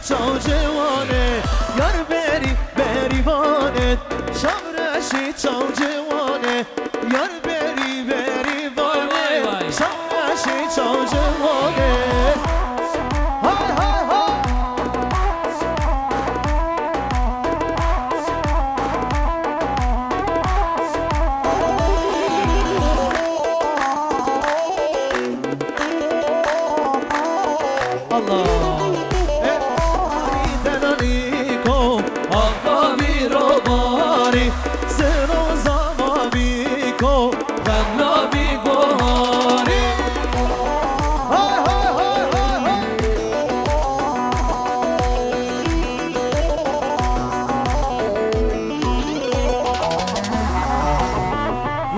چاو جوانه یار بری بری وانه شمرشی چاو جوانه یار بری بری وانه شمرشی چاو جوانه های های های الله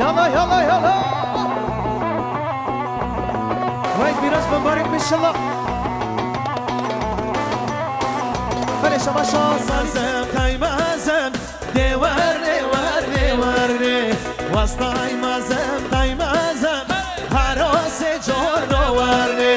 يلا يلا يلا وين ميراث مبارك ان شاء الله بلش باشا سازم تايمازم ديوار ديوار ديوار دي وسطاي مازم تايمازم حراس جون وردي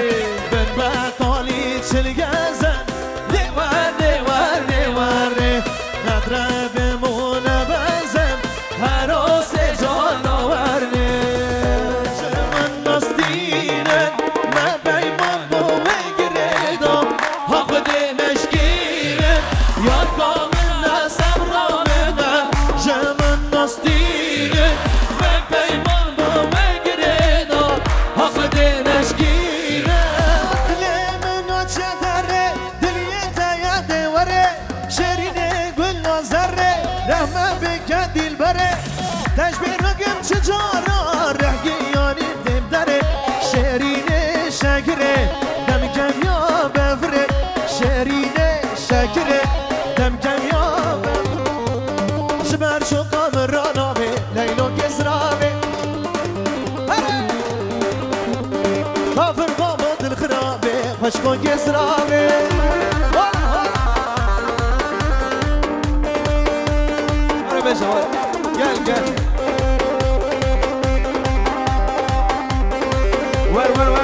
بن بطالي تشلقازم ديوار ديوار ديوار دي نضرب منبزم حراس جون وردي جمن نستينك ما بيمن بوغريدم هاخدي مشكينك يا كامل ناس امرامنا جمن نستينك ما بيمن بوغريدم هاخدي مشكينك لمن وجدري دنيتا يا دوري شريني قل نظري رحمة بك دي البري تشبير رقم شجارة رحقياني بتبدري شريني شاكري دم كم يا بفري شريني شاكري دم كم يا بفري شبر شو قمر رانامي ليلو كسرامي غافر قامت الخرابي فشكو كسرامي قال قال وين وين وين